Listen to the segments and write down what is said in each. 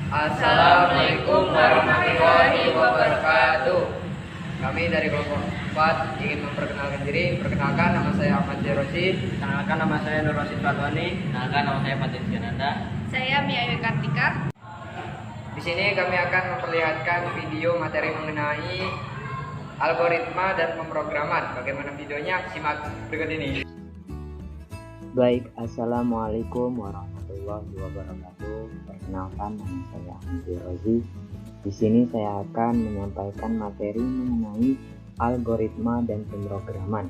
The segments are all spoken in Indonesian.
Assalamualaikum warahmatullahi wabarakatuh. Kami dari kelompok 4 ingin memperkenalkan diri. Perkenalkan, nama saya Ahmad Jerosi. Perkenalkan, nama saya Nur Rosid Fatwani. Perkenalkan, nama saya Fatin Siananda. Saya Mia Kartika. Di sini kami akan memperlihatkan video materi mengenai algoritma dan pemrograman. Bagaimana videonya? Simak berikut ini. Baik, assalamualaikum warahmatullahi wabarakatuh. Perkenalkan, nama saya Ahmad Jerosi. Di sini saya akan menyampaikan materi mengenai algoritma dan pemrograman.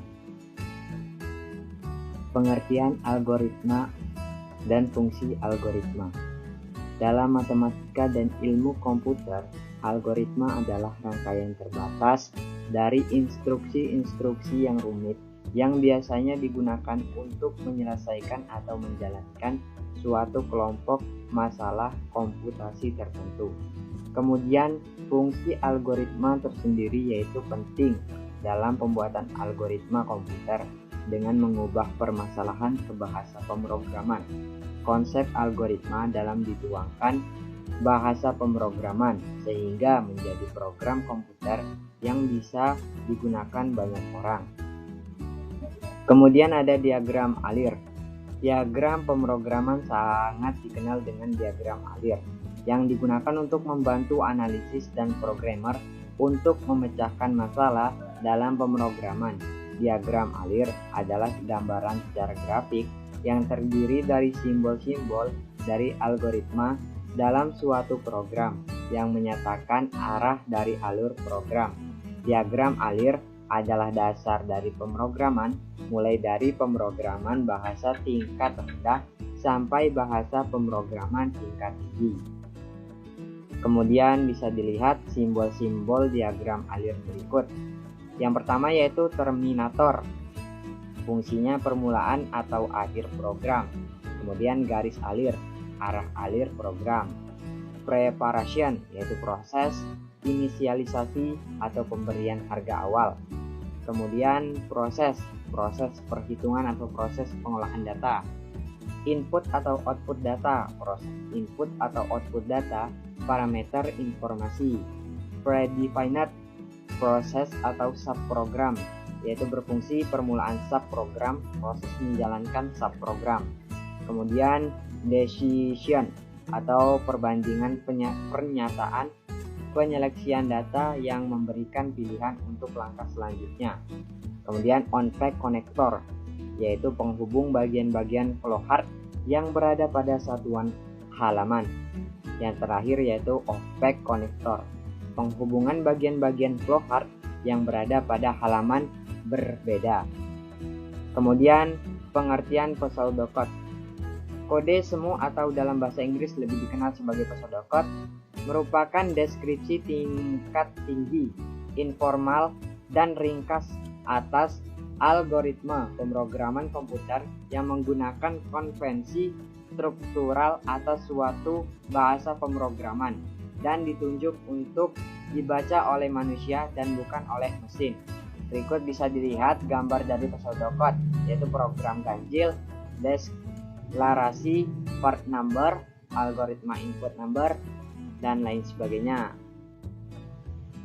Pengertian algoritma dan fungsi algoritma. Dalam matematika dan ilmu komputer, algoritma adalah rangkaian terbatas dari instruksi-instruksi yang rumit yang biasanya digunakan untuk menyelesaikan atau menjalankan suatu kelompok masalah komputasi tertentu. Kemudian, fungsi algoritma tersendiri yaitu penting dalam pembuatan algoritma komputer dengan mengubah permasalahan ke bahasa pemrograman. Konsep algoritma dalam dituangkan bahasa pemrograman sehingga menjadi program komputer yang bisa digunakan banyak orang. Kemudian ada diagram alir. Diagram pemrograman sangat dikenal dengan diagram alir yang digunakan untuk membantu analisis dan programmer untuk memecahkan masalah dalam pemrograman. Diagram alir adalah gambaran secara grafik yang terdiri dari simbol-simbol dari algoritma dalam suatu program yang menyatakan arah dari alur program. Diagram alir adalah dasar dari pemrograman, mulai dari pemrograman bahasa tingkat rendah sampai bahasa pemrograman tingkat tinggi. Kemudian bisa dilihat simbol-simbol diagram alir berikut. Yang pertama yaitu terminator. Fungsinya permulaan atau akhir program. Kemudian garis alir, arah alir program. Preparation yaitu proses inisialisasi atau pemberian harga awal. Kemudian proses perhitungan atau proses pengolahan data. Input atau output data, proses input atau output data, parameter informasi. Predefined, proses atau subprogram, yaitu berfungsi permulaan subprogram, proses menjalankan subprogram. Kemudian decision atau perbandingan pernyataan penyeleksian data yang memberikan pilihan untuk langkah selanjutnya. Kemudian on-pack connector, yaitu penghubung bagian-bagian flowchart yang berada pada satuan halaman. Yang terakhir yaitu off-pack connector, penghubungan bagian-bagian flowchart yang berada pada halaman berbeda. Kemudian pengertian pseudocode. Kode semu atau dalam bahasa Inggris lebih dikenal sebagai pseudocode merupakan deskripsi tingkat tinggi, informal, dan ringkas atas algoritma pemrograman komputer yang menggunakan konvensi struktural atas suatu bahasa pemrograman dan ditunjuk untuk dibaca oleh manusia dan bukan oleh mesin. Berikut bisa dilihat gambar dari pseudocode, yaitu program ganjil, deklarasi, part number, algoritma input number, dan lain sebagainya.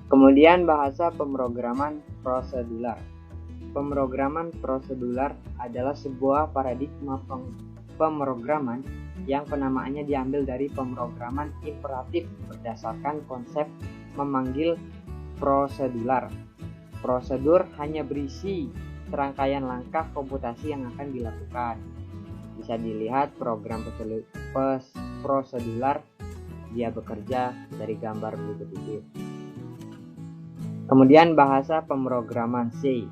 Kemudian bahasa pemrograman prosedural. Pemrograman prosedural adalah sebuah paradigma pemrograman yang penamaannya diambil dari pemrograman imperatif berdasarkan konsep memanggil prosedural. Prosedur hanya berisi serangkaian langkah komputasi yang akan dilakukan. Bisa dilihat program prosedural dia bekerja dari gambar berikut ini. Kemudian bahasa pemrograman C.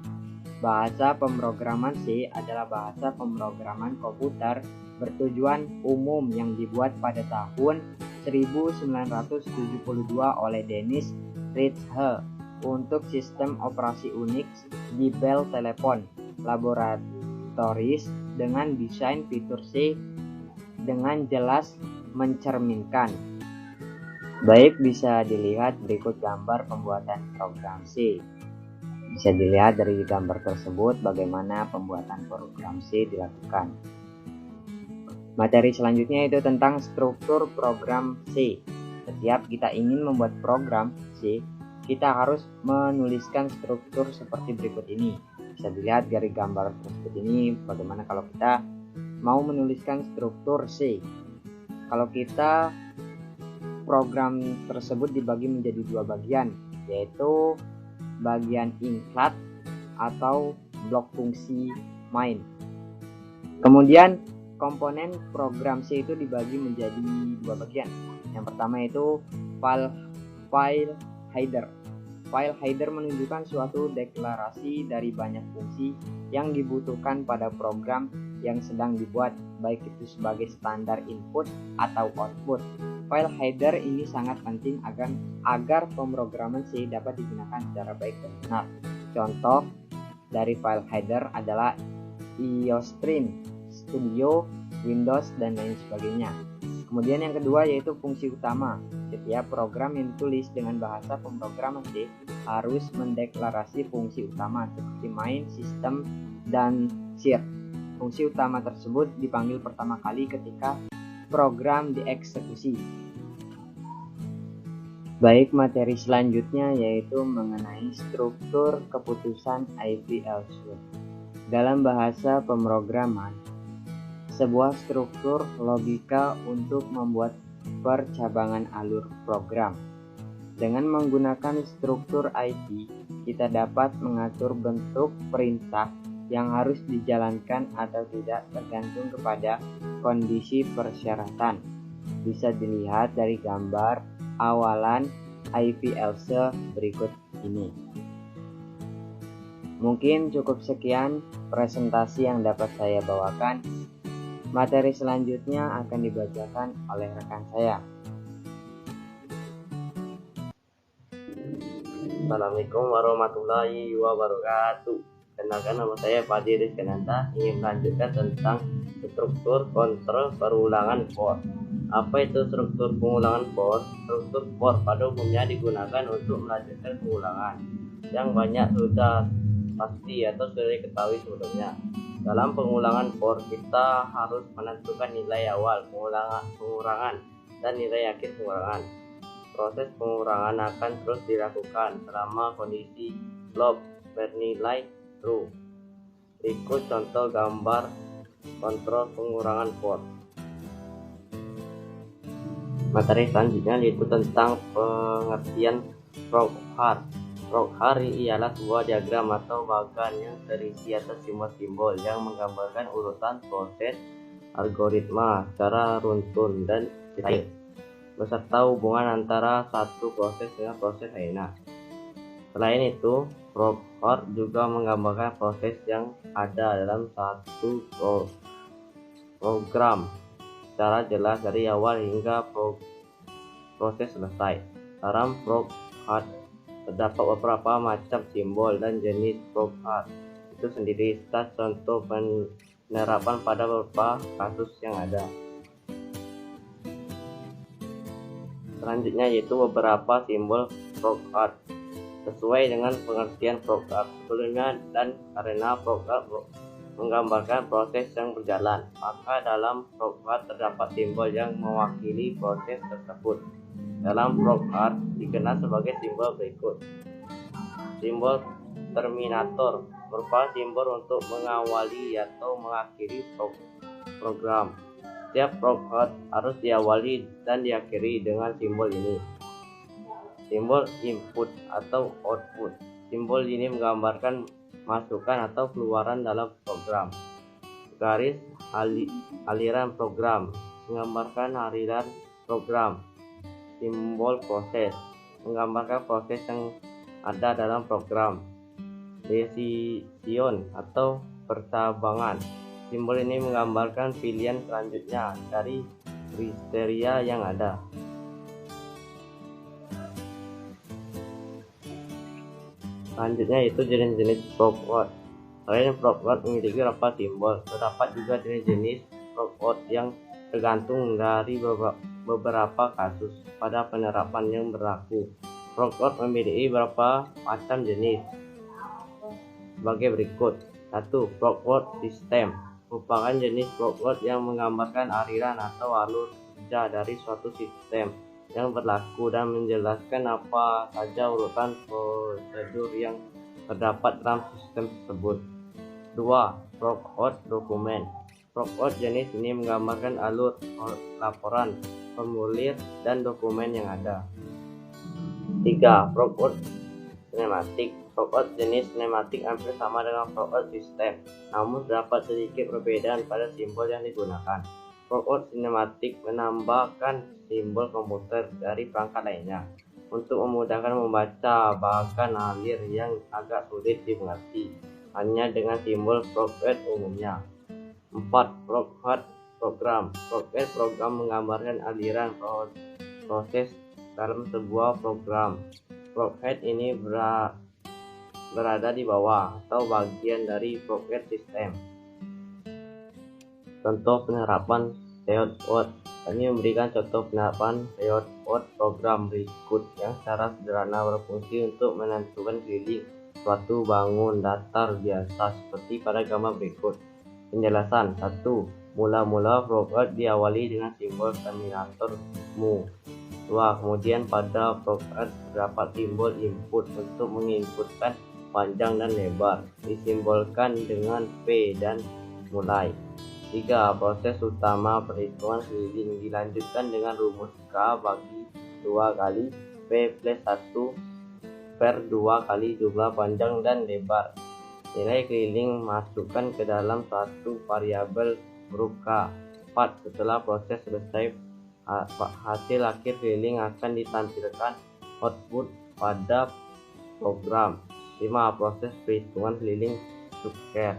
Bahasa pemrograman C adalah bahasa pemrograman komputer bertujuan umum yang dibuat pada tahun 1972 oleh Dennis Ritchie untuk sistem operasi Unix di Bell Telephone Laboratories dengan desain fitur C dengan jelas mencerminkan. Baik, bisa dilihat berikut gambar pembuatan program C. Bisa dilihat dari gambar tersebut bagaimana pembuatan program C dilakukan. Materi selanjutnya itu tentang struktur program C. Setiap kita ingin membuat program C, kita harus menuliskan struktur seperti berikut ini. Bisa dilihat dari gambar tersebut ini bagaimana kalau kita mau menuliskan struktur C. Kalau kita program tersebut dibagi menjadi dua bagian, yaitu bagian include atau blok fungsi main. Kemudian komponen program C itu dibagi menjadi dua bagian. Yang pertama itu file header. File header menunjukkan suatu deklarasi dari banyak fungsi yang dibutuhkan pada program yang sedang dibuat, baik itu sebagai standar input atau output. File header ini sangat penting agar pemrograman C dapat digunakan secara baik dan benar. Contoh dari file header adalah iostream, Studio, Windows, dan lain sebagainya. Kemudian yang kedua yaitu fungsi utama. Setiap program yang ditulis dengan bahasa pemrograman C harus mendeklarasi fungsi utama seperti main, sistem, dan share. Fungsi utama tersebut dipanggil pertama kali ketika program dieksekusi. Baik, materi selanjutnya yaitu mengenai struktur keputusan if-else. Dalam bahasa pemrograman, sebuah struktur logika untuk membuat percabangan alur program. Dengan menggunakan struktur if, kita dapat mengatur bentuk perintah yang harus dijalankan atau tidak tergantung kepada kondisi persyaratan. Bisa dilihat dari gambar awalan if-else berikut ini. Mungkin cukup sekian presentasi yang dapat saya bawakan. Materi selanjutnya akan dibacakan oleh rekan saya. Assalamualaikum warahmatullahi wabarakatuh. Kenalkan, nama saya Fadil Rizkananta, ingin melanjutkan tentang struktur kontrol perulangan for. Apa itu struktur pengulangan for? Struktur for pada umumnya digunakan untuk melanjutkan pengulangan yang banyak sudah pasti atau sudah diketahui sebelumnya. Dalam pengulangan for, kita harus menentukan nilai awal pengurangan dan nilai akhir pengurangan. Proses pengurangan akan terus dilakukan selama kondisi loop bernilai true. Berikut contoh gambar kontrol pengurangan for. Materi selanjutnya yaitu tentang pengertian proghar. Proghar ialah sebuah diagram atau bagan yang terisi atas simbol-simbol yang menggambarkan urutan proses algoritma secara runtun dan detail, beserta hubungan antara satu proses dengan proses lainnya. Selain itu, proghar juga menggambarkan proses yang ada dalam satu program secara jelas dari awal hingga proses selesai. Dalam proghar terdapat beberapa macam simbol dan jenis proghar itu sendiri. Kita contoh penerapan pada beberapa kasus yang ada. Selanjutnya yaitu beberapa simbol proghar sesuai dengan pengertian proghar sebelumnya, dan karena proghar menggambarkan proses yang berjalan, maka dalam proghar terdapat simbol yang mewakili proses tersebut. Dalam proghar dikenal sebagai simbol berikut. Simbol terminator merupakan simbol untuk mengawali atau mengakhiri program. Setiap proghar harus diawali dan diakhiri dengan simbol ini. Simbol input atau output. Simbol ini menggambarkan masukan atau keluaran dalam program. Garis aliran program menggambarkan aliran program. Simbol proses menggambarkan proses yang ada dalam program. Decision atau percabangan. Simbol ini menggambarkan pilihan selanjutnya dari kriteria yang ada. Selanjutnya itu jenis-jenis proghar. Selain proghar memiliki beberapa simbol, terdapat juga jenis-jenis proghar yang tergantung dari beberapa kasus pada penerapan yang berlaku. Proghar memiliki beberapa macam jenis sebagai berikut. 1. Proghar system merupakan jenis proghar yang menggambarkan aliran atau alur kerja dari suatu sistem yang berlaku dan menjelaskan apa saja urutan prosedur yang terdapat dalam sistem tersebut. 2. Progout dokumen. Progout jenis ini menggambarkan alur laporan, formulir, dan dokumen yang ada. 3. Progout sinematik. Progout jenis sinematik hampir sama dengan progout sistem, namun terdapat sedikit perbedaan pada simbol yang digunakan. Progout sinematik menambahkan simbol komputer dari perangkat lainnya untuk memudahkan membaca bahkan alir yang agak sulit dimengerti hanya dengan simbol progout umumnya. 4. Progout program. Progout program menggambarkan aliran proses dalam sebuah program. Progout ini berada di bawah atau bagian dari progout sistem. Contoh penerapan layout. Kami memberikan contoh penerapan layout program berikut yang secara sederhana berfungsi untuk menentukan keliling suatu bangun datar biasa seperti pada gambar berikut. Penjelasan. 1. Mula-mula progout diawali dengan simbol terminator mu. 2. Kemudian pada progout terdapat simbol input untuk menginputkan panjang dan lebar, disimbolkan dengan P dan mulai. 3. Proses utama perhitungan keliling dilanjutkan dengan rumus K bagi 2 kali P plus 1 per 2 kali jumlah panjang dan lebar. Nilai keliling masukkan ke dalam suatu variabel huruf K. 4. Setelah proses selesai, hasil akhir keliling akan ditampilkan output pada program. 5. Proses perhitungan keliling sukses.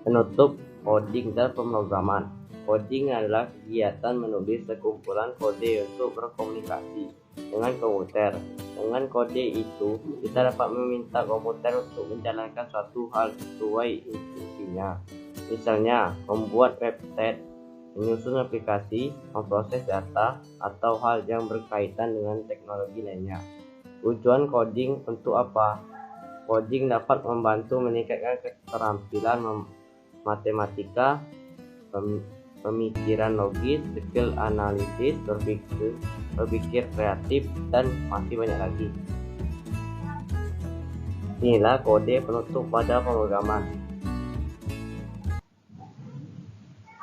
Penutup coding dan pemrograman. Coding adalah kegiatan menulis sekumpulan kode untuk berkomunikasi dengan komputer. Dengan kode itu, kita dapat meminta komputer untuk menjalankan suatu hal sesuai instruksinya. Misalnya, membuat website, menyusun aplikasi, memproses data, atau hal yang berkaitan dengan teknologi lainnya. Tujuan coding untuk apa? Coding dapat membantu meningkatkan keterampilan matematika, pemikiran logis, skill analisis, berpikir kreatif, dan masih banyak lagi. Inilah kode penutup pada pemrograman.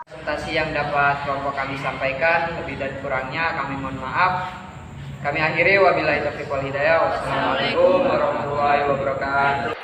Presentasi yang dapat kelompok kami sampaikan, lebih dan kurangnya kami mohon maaf. Kami akhiri, wabillahi taufiq wal hidayah. Wassalamualaikum warahmatullahi wabarakatuh.